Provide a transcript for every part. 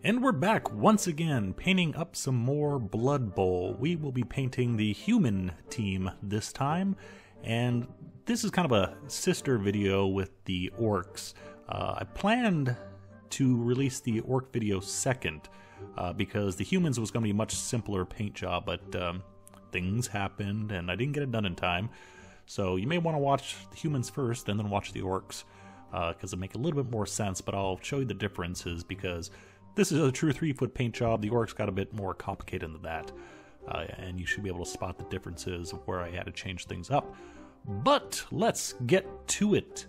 And we're back once again, painting up some more Blood Bowl. We will be painting the human team this time, and this is kind of a sister video with the orcs. I planned to release the orc video second, because the humans was going to be a much simpler paint job, but things happened and I didn't get it done in time. So you may want to watch the humans first and then watch the orcs, because it make a little bit more sense, but I'll show you the differences because this is a true 3-foot paint job. The orcs got a bit more complicated than that, and you should be able to spot the differences of where I had to change things up. But let's get to it.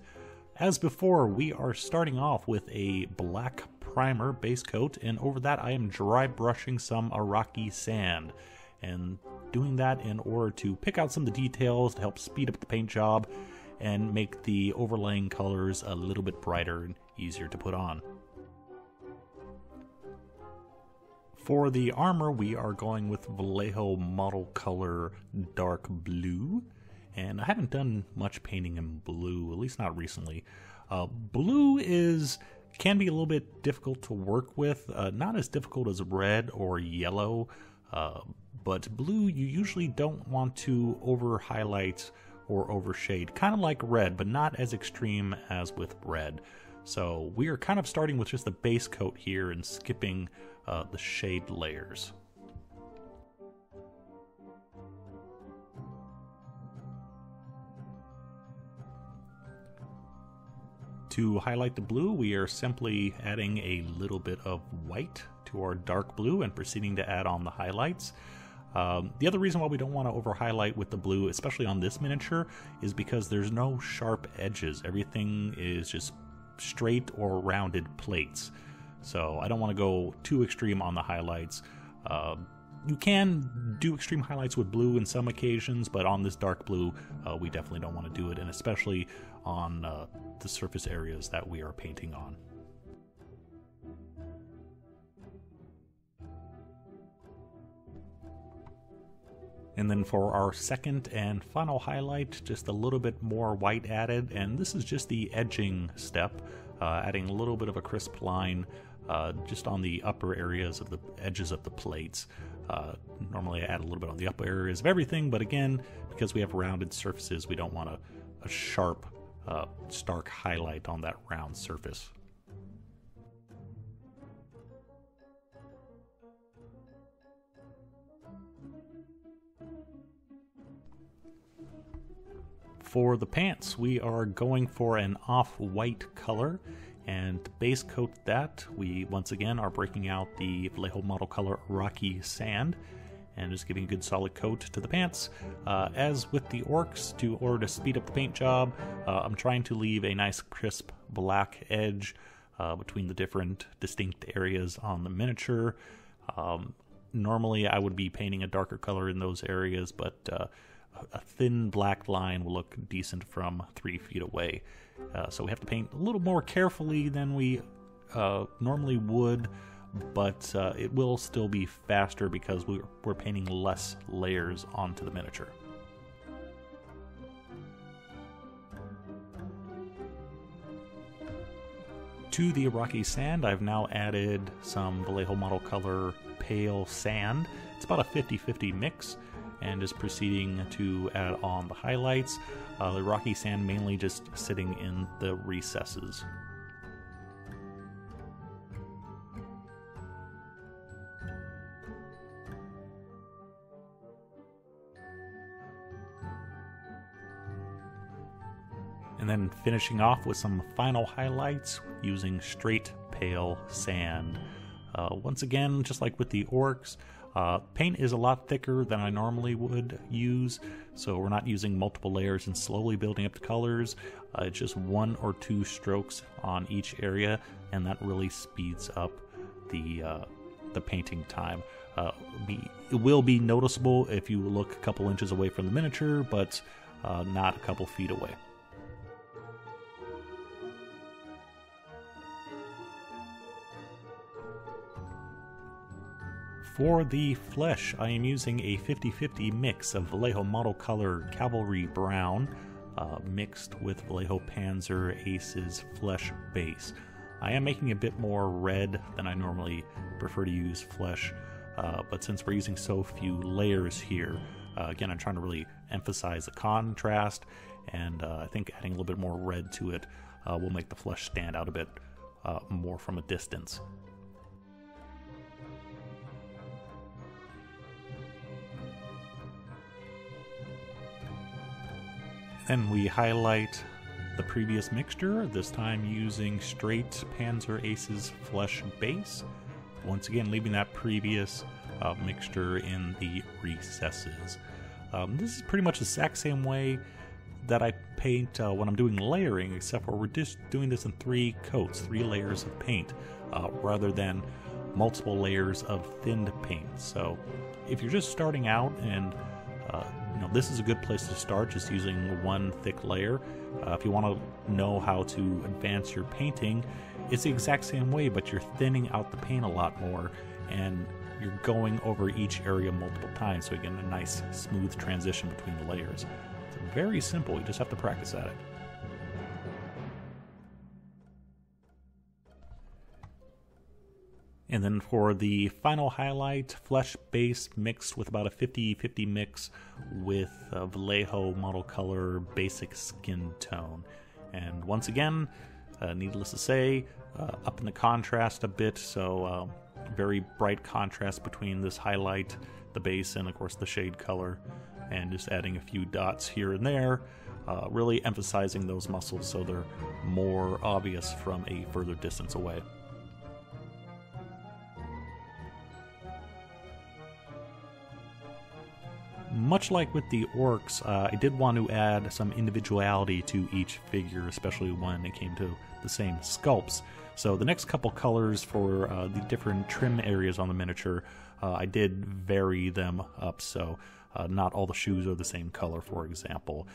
As before, we are starting off with a black primer base coat, and over that I am dry brushing some Iraqi sand, and doing that in order to pick out some of the details to help speed up the paint job and make the overlaying colors a little bit brighter and easier to put on. For the armor, we are going with Vallejo Model Color Dark Blue, and I haven't done much painting in blue, at least not recently. Blue can be a little bit difficult to work with, not as difficult as red or yellow, but blue you usually don't want to over highlight or overshade, kind of like red, but not as extreme as with red. So we are kind of starting with just the base coat here and skipping the shade layers. To highlight the blue, we are simply adding a little bit of white to our dark blue and proceeding to add on the highlights. The other reason why we don't want to over highlight with the blue, especially on this miniature, is because there's no sharp edges. Everything is just straight or rounded plates. So I don't want to go too extreme on the highlights. You can do extreme highlights with blue in some occasions, but on this dark blue, we definitely don't want to do it, and especially on the surface areas that we are painting on. And then for our second and final highlight, just a little bit more white added, and this is just the edging step, adding a little bit of a crisp line just on the upper areas of the edges of the plates. Normally I add a little bit on the upper areas of everything, but again, because we have rounded surfaces, we don't want a sharp, stark highlight on that round surface. For the pants, we are going for an off-white color, and to base coat that, we once again are breaking out the Vallejo Model Color Iraqi Sand and just giving a good solid coat to the pants. As with the orcs, in order to speed up the paint job, I'm trying to leave a nice crisp black edge between the different distinct areas on the miniature. Normally I would be painting a darker color in those areas, but a thin black line will look decent from 3 feet away. So we have to paint a little more carefully than we normally would, but it will still be faster because we're painting less layers onto the miniature. To the Iraqi sand, I've now added some Vallejo Model Color Pale Sand. It's about a 50-50 mix, and just proceeding to add on the highlights. The Iraqi sand mainly just sitting in the recesses. And then finishing off with some final highlights using straight pale sand. Once again, just like with the orcs, paint is a lot thicker than I normally would use, so we're not using multiple layers and slowly building up the colors. It's just 1 or 2 strokes on each area, and that really speeds up the painting time. It will be noticeable if you look a couple inches away from the miniature, but not a couple feet away. For the flesh, I am using a 50-50 mix of Vallejo Model Color Cavalry Brown mixed with Vallejo Panzer Ace's Flesh Base. I am making a bit more red than I normally prefer to use flesh, but since we're using so few layers here, again, I'm trying to really emphasize the contrast, and I think adding a little bit more red to it will make the flesh stand out a bit more from a distance. Then we highlight the previous mixture, this time using straight Panzer Ace's Flesh Base. Once again, leaving that previous mixture in the recesses. This is pretty much the exact same way that I paint when I'm doing layering, except for we're just doing this in 3 coats, 3 layers of paint, rather than multiple layers of thinned paint. So if you're just starting out, and this is a good place to start, just using 1 thick layer. If you want to know how to advance your painting, it's the exact same way, but you're thinning out the paint a lot more, and you're going over each area multiple times, so you get a nice smooth transition between the layers. It's very simple, you just have to practice at it. And then for the final highlight, flesh base mixed with about a 50-50 mix with Vallejo Model Color Basic Skintone. And once again, needless to say, up in the contrast a bit, so very bright contrast between this highlight, the base, and of course the shade color, and just adding a few dots here and there, really emphasizing those muscles so they're more obvious from a further distance away. Much like with the orcs, I did want to add some individuality to each figure, especially when it came to the same sculpts. So the next couple colors for the different trim areas on the miniature, I did vary them up, so not all the shoes are the same color, for example.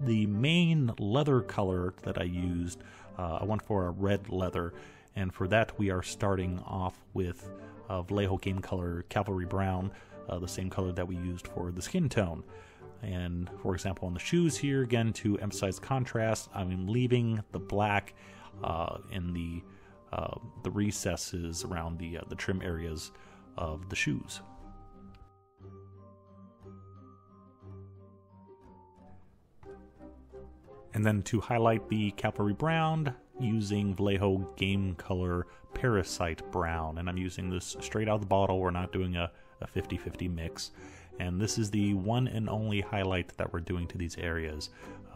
The main leather color that I used, I went for a red leather, and for that we are starting off with Vallejo Game Color Cavalry Brown, the same color that we used for the skin tone. And for example, on the shoes here, again, to emphasize contrast, I'm leaving the black in the recesses around the trim areas of the shoes. And then to highlight the Cavalry Brown, using Vallejo Game Color Parasite Brown, and I'm using this straight out of the bottle. We're not doing a 50-50 mix, and this is the one and only highlight that we're doing to these areas.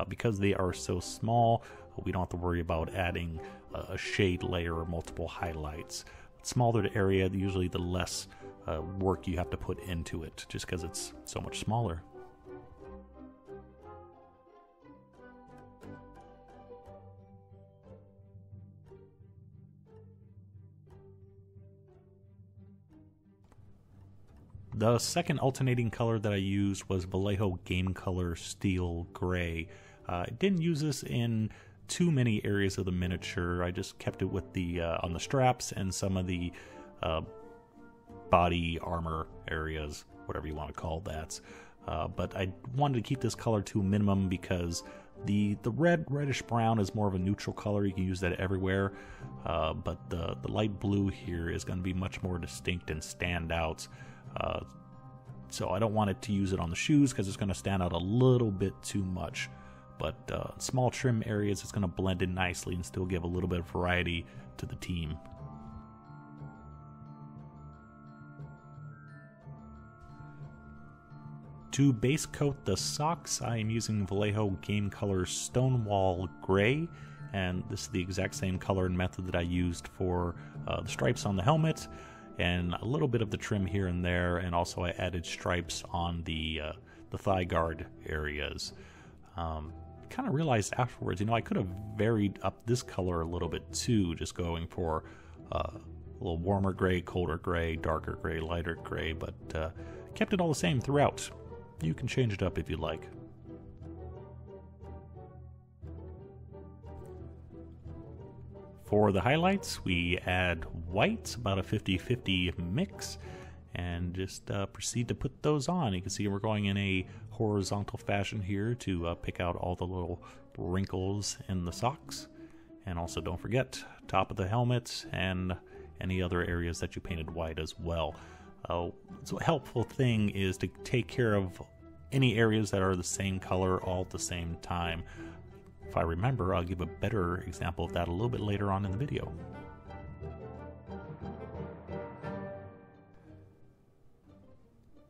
Because they are so small, we don't have to worry about adding a shade layer or multiple highlights. The smaller the area, usually the less work you have to put into it, just because it's so much smaller. The second alternating color that I used was Vallejo Game Color Steel Gray. I didn't use this in too many areas of the miniature. I just kept it with the on the straps and some of the body armor areas, whatever you want to call that. But I wanted to keep this color to a minimum because the reddish brown is more of a neutral color. You can use that everywhere. But the light blue here is going to be much more distinct and stand out. So I don't want it to use it on the shoes because it's going to stand out a little bit too much. But small trim areas, it's going to blend in nicely and still give a little bit of variety to the team. To base coat the socks, I am using Vallejo Game Color Stonewall Gray, and this is the exact same color and method that I used for the stripes on the helmet, and a little bit of the trim here and there, and also I added stripes on the thigh guard areas. Kind of realized afterwards, I could have varied up this color a little bit too, just going for a little warmer gray, colder gray, darker gray, lighter gray, but kept it all the same throughout. You can change it up if you like. For the highlights, we add white, about a 50-50 mix, and just proceed to put those on. You can see we're going in a horizontal fashion here to pick out all the little wrinkles in the socks. And also don't forget, top of the helmet and any other areas that you painted white as well. So a helpful thing is to take care of any areas that are the same color all at the same time. If I remember, I'll give a better example of that a little bit later on in the video.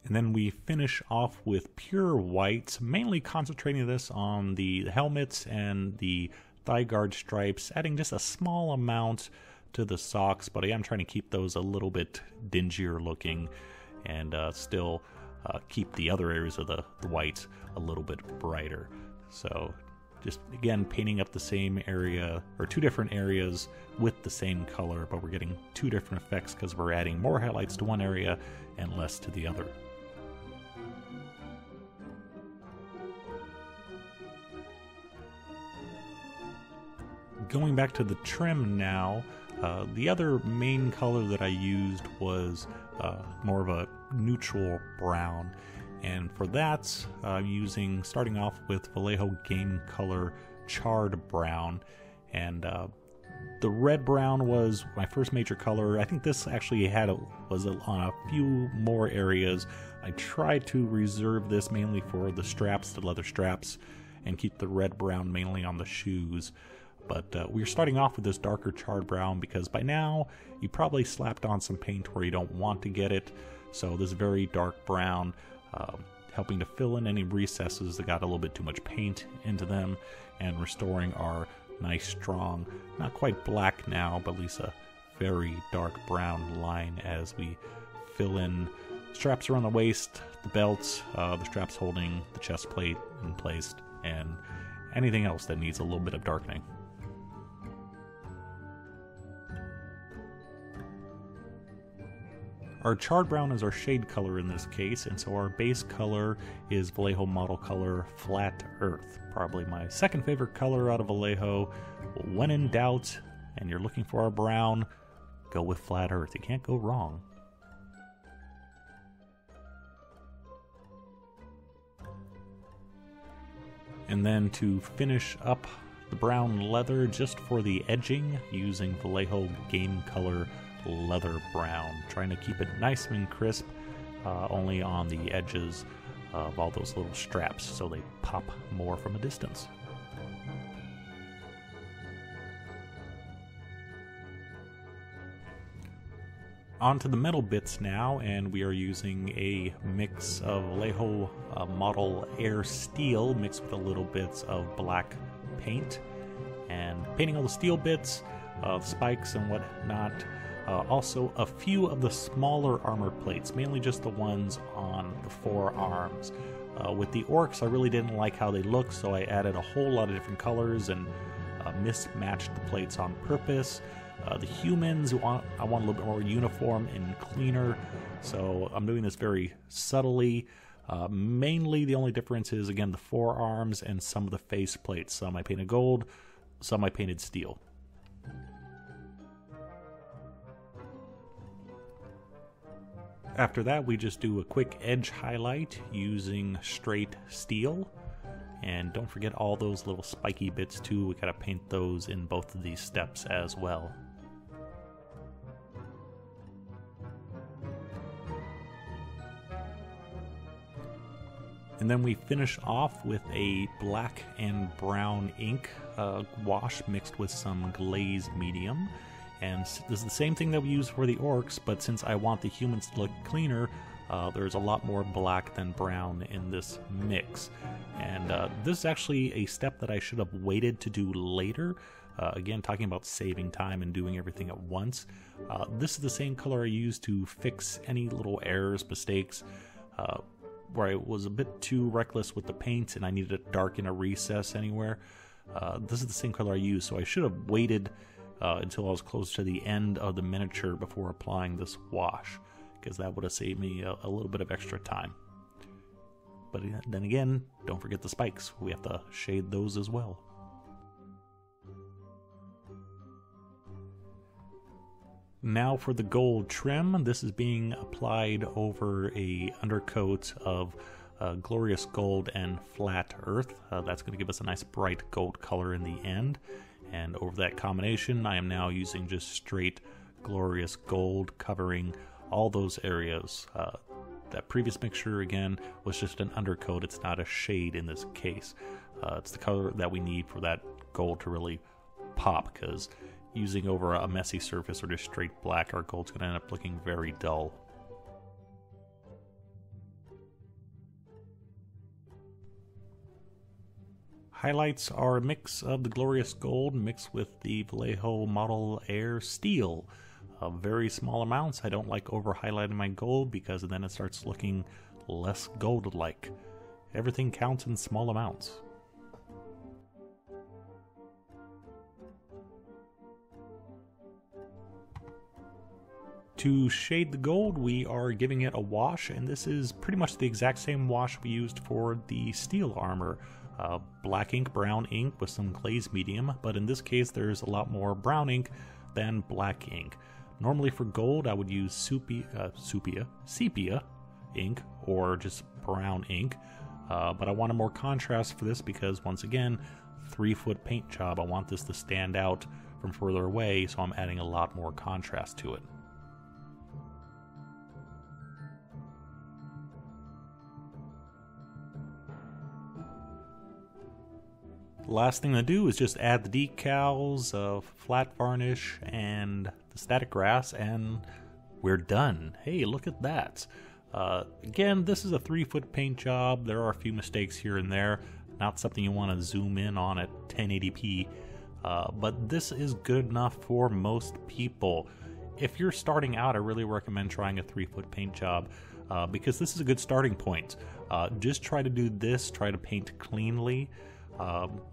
And then we finish off with pure white, mainly concentrating this on the helmets and the thigh guard stripes, adding just a small amount to the socks, but I am trying to keep those a little bit dingier looking and still keep the other areas of the white a little bit brighter. So just again painting up the same area, or two different areas with the same color, but we're getting two different effects because we're adding more highlights to one area and less to the other. Going back to the trim now, the other main color that I used was more of a neutral brown, and for that I'm starting off with Vallejo Game Color Charred Brown, and the red brown was my first major color. I think this actually was on a few more areas. I tried to reserve this mainly for the straps, the leather straps, and keep the red brown mainly on the shoes. But we're starting off with this darker charred brown because by now you probably slapped on some paint where you don't want to get it. So this very dark brown, helping to fill in any recesses that got a little bit too much paint into them, and restoring our nice strong, not quite black now, but at least a very dark brown line as we fill in straps around the waist, the belts, the straps holding the chest plate in place, and anything else that needs a little bit of darkening. Our charred brown is our shade color in this case, and so our base color is Vallejo Model Color Flat Earth. Probably my second favorite color out of Vallejo. When in doubt and you're looking for a brown, go with Flat Earth. You can't go wrong. And then to finish up the brown leather just for the edging, using Vallejo Game Color Leather Brown, trying to keep it nice and crisp, only on the edges of all those little straps so they pop more from a distance. On to the metal bits now, and we are using a mix of Vallejo Model Air steel mixed with a little bits of black paint, and painting all the steel bits, spikes and whatnot. Also a few of the smaller armor plates, mainly just the ones on the forearms. With the orcs, I really didn't like how they looked, so I added a whole lot of different colors and mismatched the plates on purpose. The humans, I want a little bit more uniform and cleaner, so I'm doing this very subtly. Mainly the only difference is, again, the forearms and some of the face plates. Some I painted gold, some I painted steel. After that, we just do a quick edge highlight using straight steel. And don't forget all those little spiky bits too. We gotta paint those in both of these steps as well. And then we finish off with a black and brown ink wash mixed with some Glaze medium. And this is the same thing that we use for the orcs, but since I want the humans to look cleaner, there's a lot more black than brown in this mix. And this is actually a step that I should have waited to do later. Again, talking about saving time and doing everything at once. This is the same color I used to fix any little errors, mistakes, where I was a bit too reckless with the paint and I needed to darken a recess anywhere. This is the same color I used, so I should have waited until I was close to the end of the miniature before applying this wash, because that would have saved me a little bit of extra time. But then again, don't forget the spikes. We have to shade those as well. Now for the gold trim. This is being applied over a undercoat of Glorious Gold and Flat Earth. That's going to give us a nice bright gold color in the end. And over that combination, I am now using just straight Glorious Gold, covering all those areas. That previous mixture, again, was just an undercoat. It's not a shade in this case. It's the color that we need for that gold to really pop, because using over a messy surface or just straight black, our gold's going to end up looking very dull. Highlights are a mix of the Glorious Gold mixed with the Vallejo Model Air Steel. Very small amounts. I don't like over highlighting my gold because then it starts looking less gold-like. Everything counts in small amounts. To shade the gold, we are giving it a wash, and this is pretty much the exact same wash we used for the steel armor. Black ink, brown ink with some glaze medium, but in this case there's a lot more brown ink than black ink. Normally for gold I would use sepia ink or just brown ink, but I wanted more contrast for this because, once again, 3-foot paint job. I want this to stand out from further away, so I'm adding a lot more contrast to it. Last thing to do is just add the decals of flat varnish and the static grass, and we're done. Hey, look at that. Again, this is a 3-foot paint job. There are a few mistakes here and there. Not something you want to zoom in on at 1080p, but this is good enough for most people. If you're starting out, I really recommend trying a 3-foot paint job because this is a good starting point. Just try to do this, try to paint cleanly.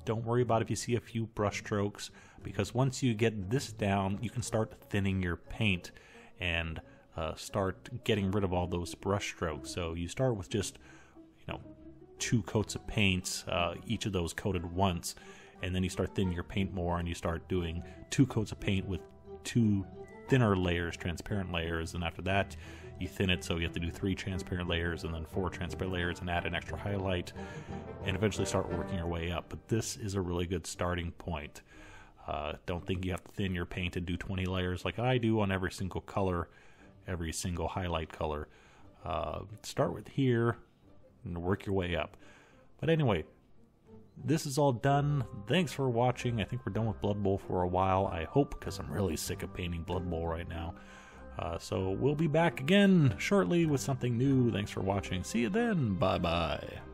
Don't worry about if you see a few brush strokes, because once you get this down, you can start thinning your paint and start getting rid of all those brush strokes. So you start with just, 2 coats of paint, each of those coated once, and then you start thinning your paint more, and you start doing 2 coats of paint with 2 thinner layers, transparent layers, and after that you thin it, so you have to do 3 transparent layers and then 4 transparent layers and add an extra highlight and eventually start working your way up. But this is a really good starting point. Don't think you have to thin your paint and do 20 layers like I do on every single color, every single highlight color. Start with here and work your way up. But anyway, this is all done. Thanks for watching. I think we're done with Blood Bowl for a while, I hope, because I'm really sick of painting Blood Bowl right now. So we'll be back again shortly with something new. Thanks for watching. See you then. Bye-bye.